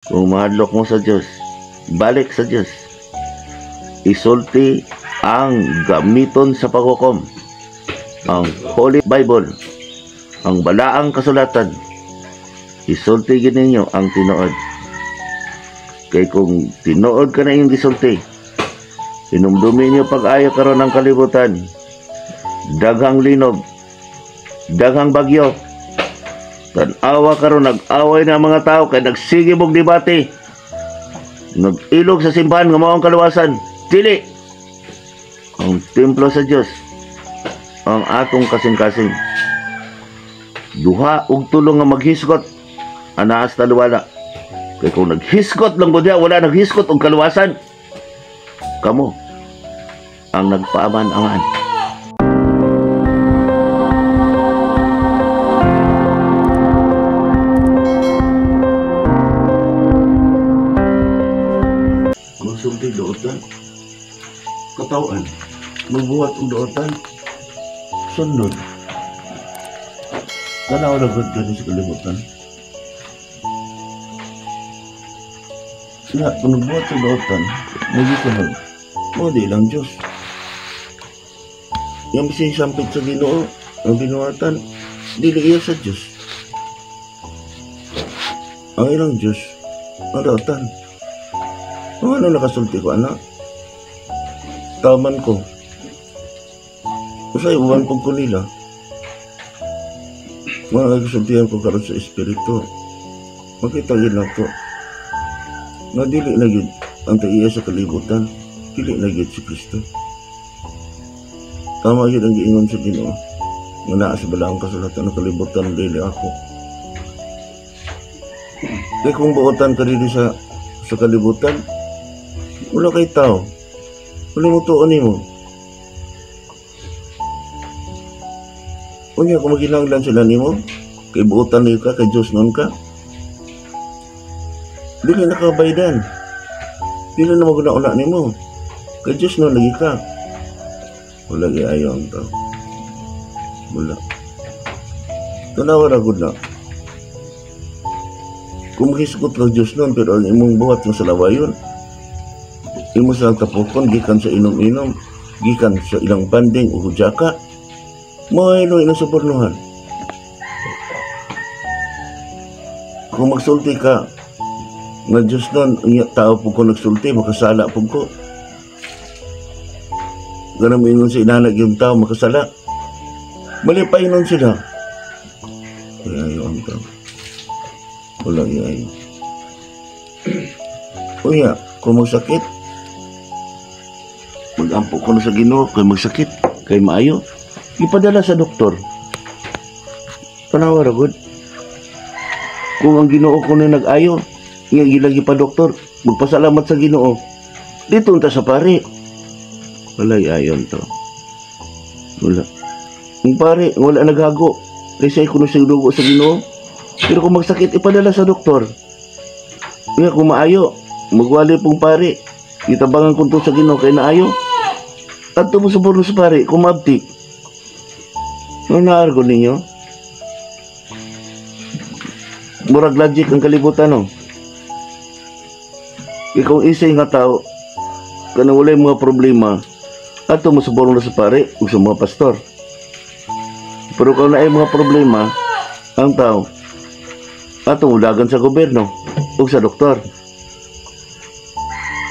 Kung mahadlok mo sa Diyos, balik sa Diyos. Isulti ang gamiton sa paghukom, ang Holy Bible, ang balaang kasulatan. Isulti gininyo ang tinuod. Kay kung tinuod ka na yung gisulti, inumdumi niyo pag-ayo karon ng kalibutan, daghang linog, daghang bagyo, tan-awa karon nag-away na mga tao kay nagsige og debate, nag-ilog sa simbahan nga mao ang kaluwasan. Dili, ang templo sa Dios ang atong kasing-kasing. Duha ug tulo nga maghisgot anaas taluwala. Kay kung naghisgot lang gud wala naghisgot og kaluwasan, kamo ang nagpaaman-aman. Magsulti dootan, katawan, magbuhat ang dootan, sunod. Tanaw na gud ka sa kalibutan. Siya, kung nagbuhat sa dootan, magisunod. Mga di lang Diyos. Yung bising sampit sa Ginoo, ang binuhatan, dili iya sa Diyos. Ang ilang Diyos, ang dootan. Ano nakasulti ko, anak? Taman ko. Usay, uwan pag ko nila. Mga nagsultihan ko karon sa Espiritu. Makita yun na to. Na dili na yun ang taiya sa kalibutan. Dili na yun si Kristo. Tama yun ang giingon sa Ginoo. Nga naa sa balaang kasulatan ng kalibutan, dili ako. Kaya kung buotan ka dili sa kalibutan, wala kay tao. Wala mo tuon mo. Unya kung magilanglan sila nimo, kay buotan niyo ka, kay Diyos nun ka, dili nakabaydan. Dili na maguna-una nimo. Kay Diyos nun lagi ka. Wala lagi ayaw ang tao. Wala. Tanawa na gud na. Kung mahisgot ka Diyos nun, pero ang imong buhat ng salawayon, imo sa tapokon, gikan sa inom-inom, gikan sa ilang banding o hudyaka, mahilo ino sa pornuhan. Kung magsulti ka, nga Diyos nun, tao po ko nagsulti, makasala po ko. Ganang ingon sa inanag yung tao, makasala. Malipay nun sila. Kaya ayaw ang tao. Wala ayaw. Uya, kung magsakit, mag-ampo ko na sa Ginoo, kay magsakit, kay maayo, ipadala sa doktor. Panawa ragod. Kung ang Ginoo ko na nag-ayo, nga gilagi pa doktor, magpasalamat sa Ginoo. Dito unta sa pare. Walay ayon to. Wala. Ang pare, wala naghago. Kasi kuno sing dugo sa Ginoo. Pero kung magsakit, ipadala sa doktor. Nga kung maayo, magwali pong pare. Itabangan ko to sa Ginoo kay naayo. At tumusubor sa pare, kumabtik. Ano naargo ninyo? Murag logic ang kalibutan, no? Ikaw isay nga tao, kanang walay mga problema, at tumusubor na sa pare o sa mga pastor. Pero kung naay mga problema, ang tao, at tumulagan sa gobyerno o sa doktor.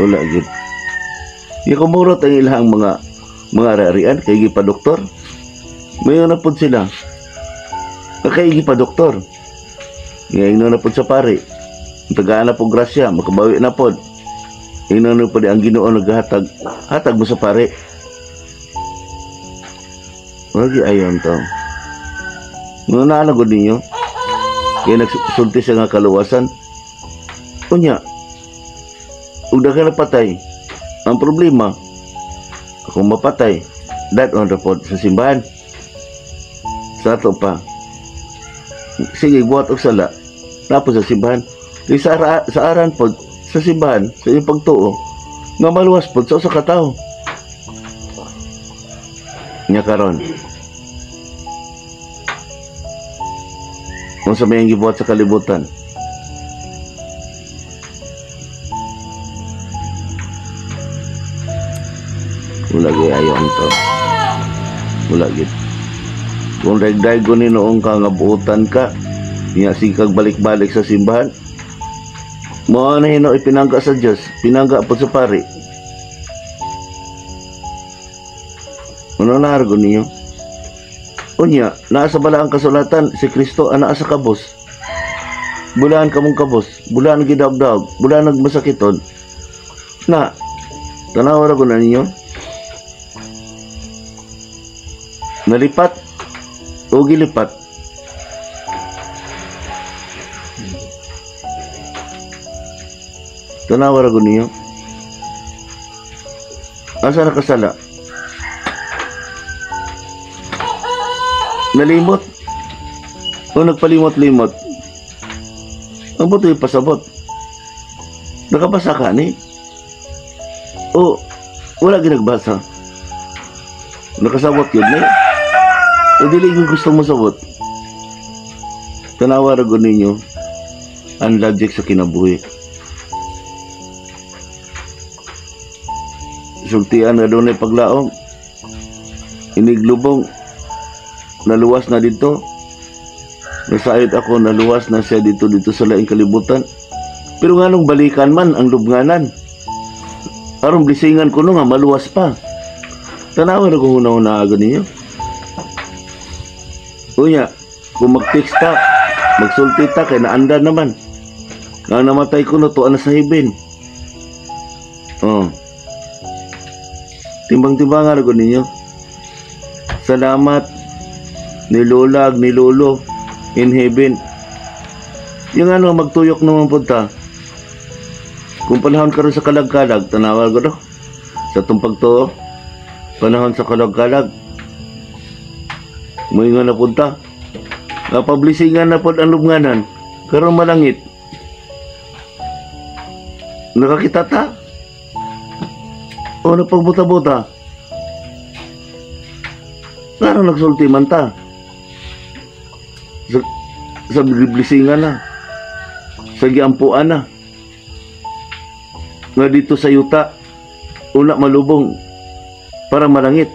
Wala gid. Ikumurot ang ilang mga ari-arian kay gipa doktor. Mayon na pud sila. Kay gipa doktor. Ngayon na pud sa pare. Tagaan na pud grasya, makabawi na pud. Ino na pud ang Ginoo naghatag mo sa pare. Wagi ayon to. Ano naalagod ninyo? Kaya nagsulti sa nga kaluwasan. Unya, ug daghan na patay. Ang problema, kung mapatay, that on the pod sa simbahan. Sa ato pa. Sige, buhat og sala. Tapos sa simbahan. Di sa aran pod, sa simbahan, sa iyong pagtuo, nga maluwas pod sa usa ka tawo. Nya karon. Kung sa may gibuhat sa kalibutan, Wala gay ayo to. Wala gid. Kung dagdag ko ni noong ka nga buutan ka, niya sikag balik-balik sa simbahan. Mo na hino ipinangga sa Dios, pinangga po sa pari. Ano na argo niyo? Unya, naa sa balaang kasulatan, si Kristo ana sa kabos. Bulaan kamong kabos, bulaan gidawg-dawg, bulaan nagmasakiton. Na, tanaw ra ko na ninyo. Nalipat o gilipat. Tanaw ra ko ninyo. Asa nakasala? Nalimot o nagpalimot-limot. Ang buto yung pasabot. Nakabasa ka ni? O wala ginagbasa? Nakasabot yun na yun. O dili yung gusto mo sabot. Tanawa ragon ninyo ang logic sa kinabuhi. Sultian na doon ay paglaom. Iniglubong. Naluwas na dito. Nasayod ako, naluwas na siya dito sa laing kalibutan. Pero nga nung balikan man ang lubnganan. Arong blisingan ko nga maluwas pa. Tanawan ako huna-huna agad ninyo. Unya, kung mag-text ka, magsulti ta, kaya naanda naman. Nga namatay ko na to, ana sa hibin. Timbang-timbangan ako ninyo. Salamat ni Lolag, ni Lolo in heaven. Yung magtuyok naman punta. Kung panahon ka rin sa kalag-kalag, tanawag ko do. Sa tumpag to, panahon sa kalag-kalag. Muingon na punta. Napablisingan na po ang lubnganan. Karong malangit. Nakakita ta? O napagbuta-buta? Karong nagsulti man ta? Sa blisingan na. Sa giampuan na. Nga dito sa yuta, una malubong para malangit.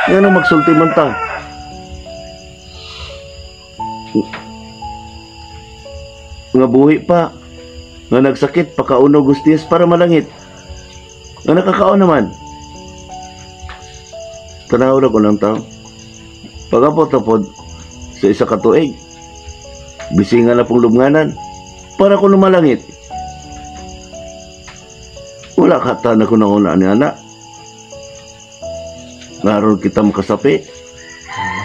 Nga na magsulti man ta. Nga buhi pa. Nga nagsakit, pakauno gustiyas para malangit. Nga nakakaon naman. Tanaw na ko ng tao. Pagapot-apod sa isa katuig, bisingan na pong lubnganan para ko lumalangit. Wala kata na ko na una ni anak. Naroon kita makasapi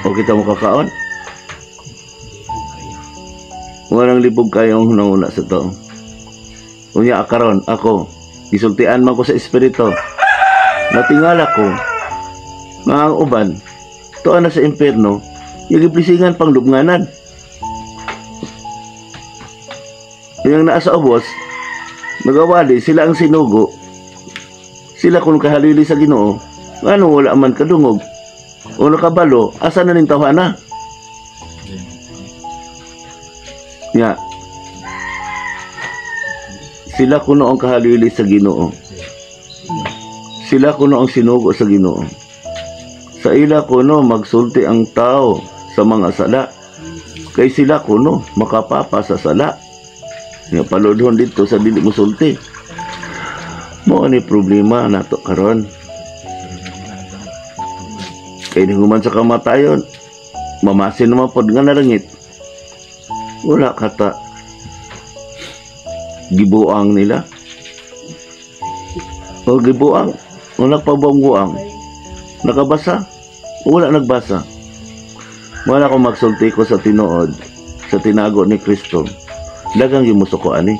o kita makakaon. Walang libog kayong hunang-una sa to. Unya akaron ako, isultian man ko sa espiritu. Natingala ko nga ang uban tuan na sa impyerno, yung iplisingan pang lubnganan. Yung naa sa ubos, nagawali sila ang sinugo. Sila kung kahalili sa Ginoo, ano wala man kadungog o nakabalo, asa na ning tawhana? Nga, sila kuno ang kahalili sa Ginoo. Sila kuno ang sinugo sa Ginoo. Sa ila kuno magsulti ang tao sa mga sala. Kay sila kuno makapapa sa sala. Nga paludhon dito sa dili mo sulti. Mo ni problema nato karon. Kay human sa kamatayon, mamasin naman pod nga narangit. Wala kata gibuang nila. O gibuang, o nagpabuang-buang. Nakabasa, wala nagbasa. Wala akong magsulti ko sa tinuod, sa tinago ni Kristo. Dagang gimuso ko ani.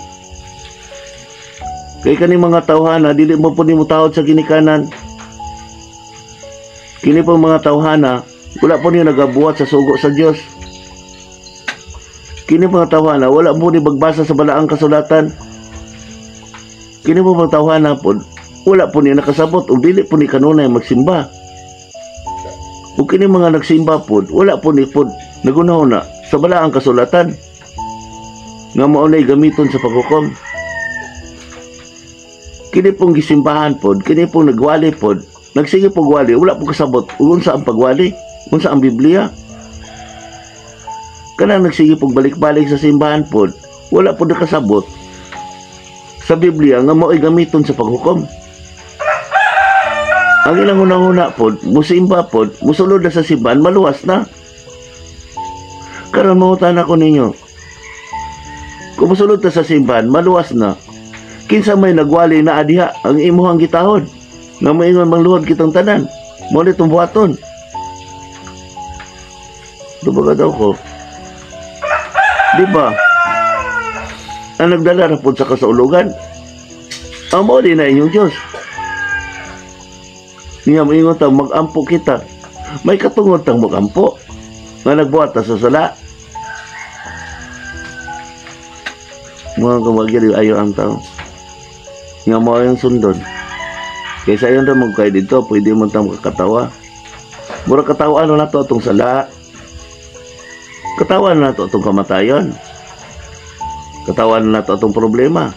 Kay kani mga tawhana, dili mo po ni mo tawad sa ginikanan. Kini po mga tawhana, wala po niyo nagabuhat sa sugo sa Dios. Kini mga tawhana, wala po ni bagbasa sa balaang kasulatan. Kini po mga tawhana po, wala po niyo nakasabot o dili po ni kanunay magsimba. O kini mga nagsimba po, wala po ni po nagunahuna sa balaang kasulatan. Nga maunay gamiton sa paghukom. Kini pong gisimbahan po, kini pong nagwali po, nagsige pagwali, wala po kasabot unsa ang pagwali, unsa ang Biblia. Kanang nagsige pagbalik-balik sa simbahan pod, wala po nakasabot sa Biblia nga mao'y gamiton sa paghukom. Ang ilang unang-una pod, musimba pod, musulod na sa simbahan, maluwas na. Karon mangutan ako ninyo, kung musulod na sa simbahan, maluwas na, kinsa may nagwali na adiha ang imuhang gitahod, nga maingon mangluhod kitang tanan, mo nitong buhaton. Dubaga daw ko. Di ba? Ang nagdala na po sa kasaulugan, ang mo na inyong Diyos. Niya maingon tang mag-ampo kita. May katungod tang mag-ampo nga nagbuhat sa sala. Mga kamagiri ayo ang tao. Nga mo yung sundon. Kaysa yun rin magkaya dito, pwede mo tang makakatawa. Mura katawaan na to itong sala. Katawan na to itong kamatayon. Katawan na to itong problema.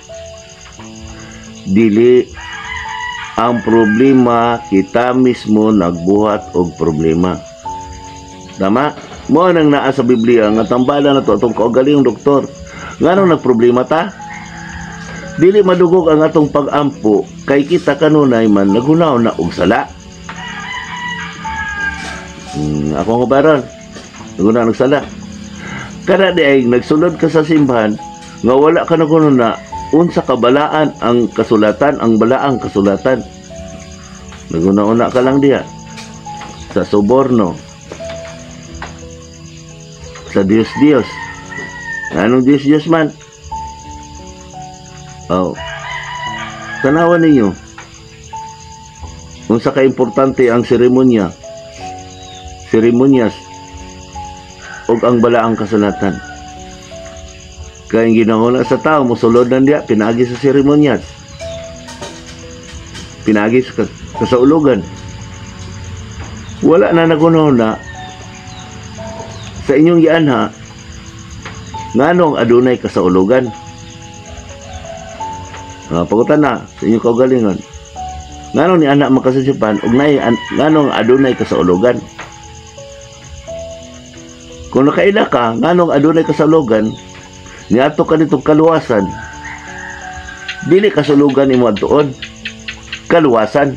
Dili ang problema, kita mismo nagbuhat og problema. Tama? Mo nang naa sa Biblia nga tambala na to itong kaugalingong doktor. Ngano nagproblema ta? Dili madugog ang atong pag-ampo kay kita kanunay man naghunaw na og sala. Ako nga baron, naghunaw og sala. Kada di ay nagsulod ka sa simbahan nga wala ka na unsa kabalaan ang kasulatan, ang balaang kasulatan. Naguna-una ka lang diya sa suborno, sa Diyos-Diyos. Anong Diyos-Diyos man? Oh, tanawan ninyo unsa ka importante ang seremonyas ug ang balaang kasulatan. Kaya ginahuna sa tao, musulod na diya, pinagi sa seremonyas, pinagi sa kasaulugan. Wala na nagunahuna sa inyong gianha nganong adunay kasaulugan. Pagutan na sa inyong kaugalingon, nganong ni anak makasisipan ug nganong adunay kasaulugan. Kung nakaila ka, nganong adunay kasaulugan, niadto ka nitong kaluwasan, dili kasulugan imo adtuon, kaluwasan.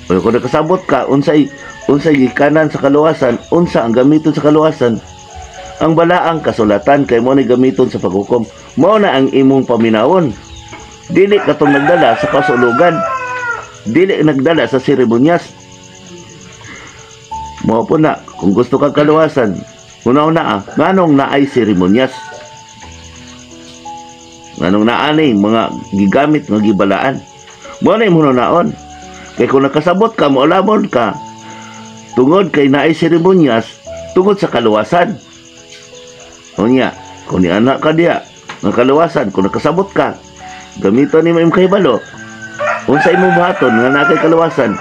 O kung nakasabot ka, unsay gikanan sa kaluwasan, unsa ang gamiton sa kaluwasan, ang balaang kasulatan kay mo ni gamiton sa paghukom. Mao na ang imong paminawon. Dili katong nagdala sa kasulugan, dili nagdala sa seremonyas. Mao po na, kung gusto kang kaluwasan, una-una nganong naay seremonyas, nganong naanay mga gigamit nga gibalaan. Mao na imong naon. Kay kung nakasabot ka, moalamon ka tungod kay naay seremonyas, tungod sa kaluwasan. Unya, kung ni anak ka diya nga kaluwasan, kung nakasabot ka, gamiton ni imong kahibalo, unsa imong buhaton nga naa kay kaluwasan,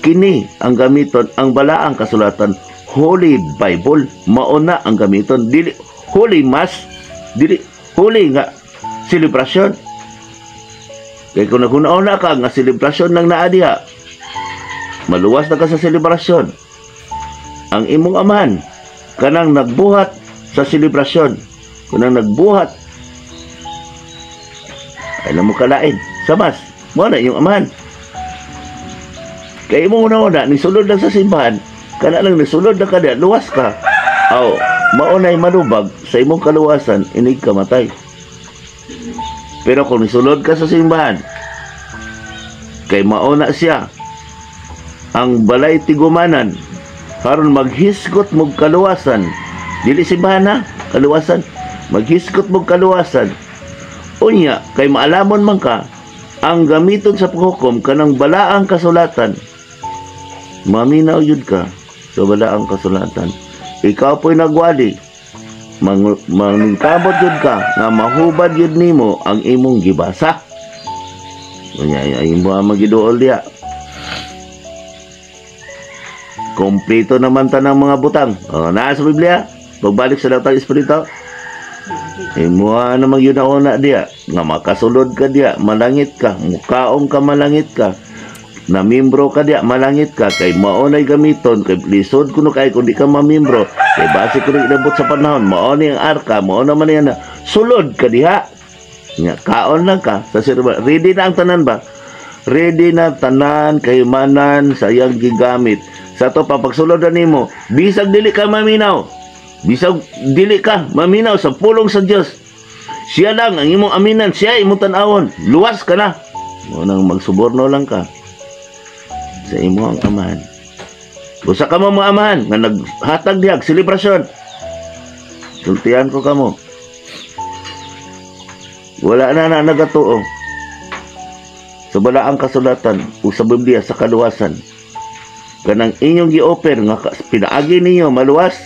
kini ang gamiton, ang balaang kasulatan, Holy Bible. Mauna ang gamiton, dili Holy Mass, dili holy nga selebrasyon. Kaya kung naghunauna ka nga selebrasyon ng naadiha, maluwas na ka sa selebrasyon. Ang imong amahan kanang nagbuhat sa selebrasyon, kanang nagbuhat ay namo kalain sa mas, mo na yung amahan. Kaya imong una-una nisulod lang sa simbahan, kana lang nisulod na kada, luwas ka. Aw, maunay manubag sa imong kaluwasan, inig ka matay. Pero kung nisulod ka sa simbahan, kay mauna siya ang balay tigumanan karon maghisgot mog kaluwasan, dili simbahan na kaluwasan, maghisgot mog kaluwasan. Unya kay maalamon man ka ang gamiton sa paghukom kanang balaang kasulatan, maminaw yun ka sa balaang kasulatan. Ikaw po'y nagwali, mangkabot yun ka nga mahubad yun nimo ang imong gibasa. Unya ay mo magiduol diya. Kompleto naman tanang mga butang. Naa sa Biblia, pagbalik sa datang espiritu, imo na magyunauna diya nga makasulod ka diya, malangit ka, mukaong ka, malangit ka. na membro ka diya, malangit ka, kay maunay gamiton, kay lisod kuno kay kung di ka mamembro, kay base ko rin inabot sa panahon, maunay ang arka, maunay man yan na, sulod ka diha, nga, kaon lang ka, sa sirba, ready na ang tanan ba? Ready na tanan, kaymanan, sa iyang gigamit, sa to papagsulod na nimo, bisag dili ka maminaw, bisag dili ka maminaw sa pulong sa Diyos, siya lang ang imong aminan, siya imong tanawon, luwas ka na, munang magsuborno lang ka, sa imo ang amahan. Usa ka mo amahan nga naghatag diag selebrasyon. Sultihan ko kamo. Wala na nagatuo. Sa balaang kasulatan o sa Biblia sa kaluwasan. Kanang inyong gi-offer nga pinaagi ninyo maluwas.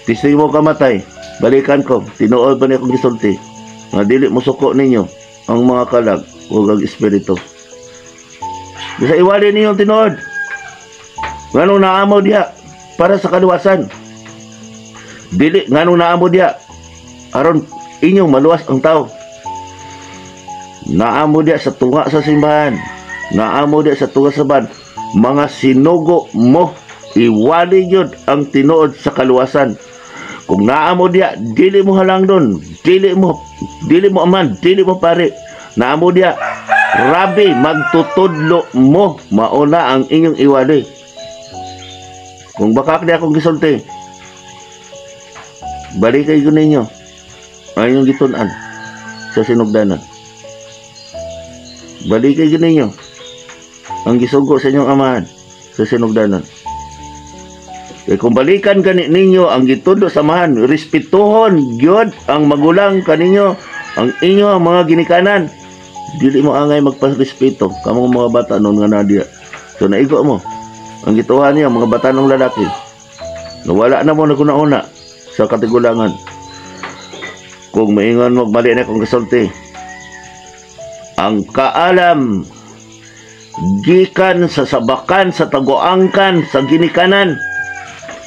Tising mo kamatay. Balikan ko. Tinuod ba niya kong gisulti? Nga dili mo suko ninyo ang mga kalag o ang espiritu. Bisa iwali ninyong tinuod. Nganong naamo diya para sa kaluwasan. Dili nganong naamo diya aron inyong maluwas ang tao. Naamo diya sa tunga sa simbahan. Naamo diya sa tunga sa ban. Mga sinugo mo iwali yun ang tinuod sa kaluwasan. Kung naamo diya, dili mo halang doon. Dili mo aman, dili mo pare. Naamo diya, rabi, magtutudlo mo, mauna ang inyong iwali. Kung baka di akong gisulti, balikay ko ninyo ang inyong gitunan sa sinugdanan. Balikay ko ninyo ang gisugo sa inyong amahan sa sinugdanan. E kung balikan gani ninyo ang gitudo sa amahan, respetuhon gyud ang magulang kaninyo, ang inyo ang mga ginikanan. Dili mo angay magparespeto kamong mga bata noon nga nadia. So naigo mo ang gituhan niya mga bata ng lalaki. Nawala na mo na kuna-una sa katigulangan. Kung maingon mo mali na kung kasulti. Ang kaalam gikan sa sabakan, sa taguangkan, sa ginikanan.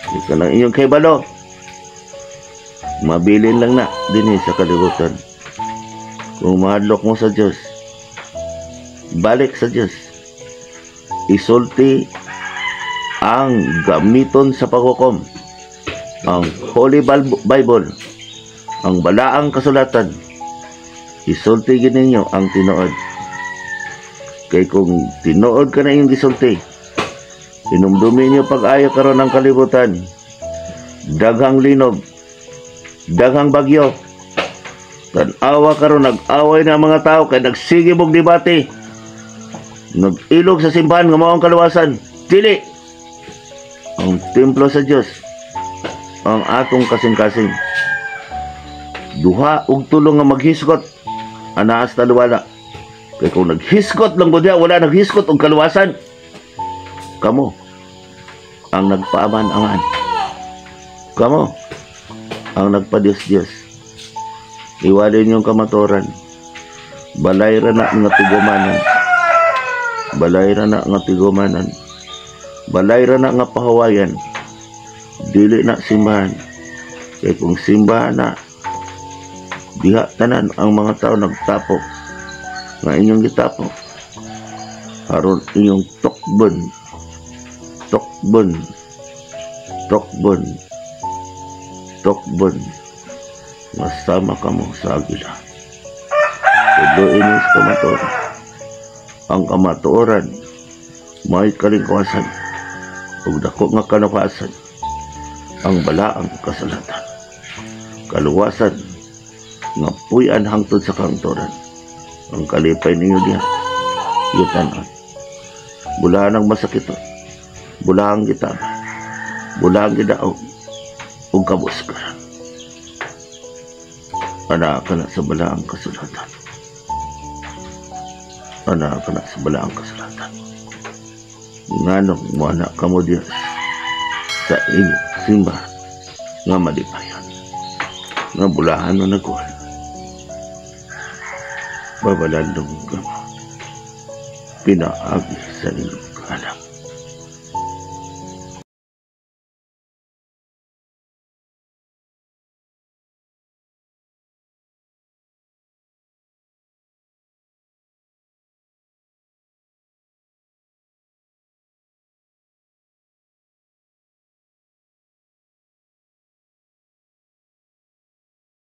Ito lang inyong kaibalo. Mabilin lang na din sa kalibutan. Kung mahadlok mo sa Diyos, balik sa Diyos. Isulti ang gamiton sa paghukom, ang Holy Bible, ang balaang kasulatan. Isulti gininyo ang tinuod. Kay kung tinuod ka na yung gisulti, inumdumi niyo pag-ayo karon ng kalibutan, daghang linog, daghang bagyo, tanawa karon nag-away na mga tao kay nagsigib og debate, nag-ilog sa simbahan nga mao ang kaluwasan. Dili ang templo sa Dios ang atong kasing-kasing. Duha ug tulo nga maghisgot anaas taluwala. Kay kung naghisgot lang gud wala naghisgot og kaluwasan, kamo ang nagpaaman-aman. Kamo ang nagpa-Diyos-Diyos. Iwalin yung kamaturan. Balay ra na nga tigumanan. Balay ra na nga tigumanan. Balay ra na nga pahawayan. Dili na simbahan. Kaya kung simbahan na, diha tanan ang mga tao nagtapok. Nga inyong gitapok. Aron inyong tokbon. Tokbon. Tokbon. Tokbon. Masama ka mo sa agila. Tuduin mo sa kamaturan. Ang kamaturan, may kalingkuhasan. Ug dako nga kanukasan. Ang balaang kasalatan. Kaluwasan, nga puyan hangtod sa kantoran. Ang kalipay ninyo diha, yutanan. Bulahan ang masakito. Bulahang gitama, bulahang gidaog, ug kabuskaran. Anak ka na sa balaang kasulatan. Anak ka na sa balaang kasulatan. Nganong mo anak ka mo Diyos sa inyong simba nga malipayan, nga bulahan mo nagkuhan. Babalandong ka mo, pinaagi sa inyong anak.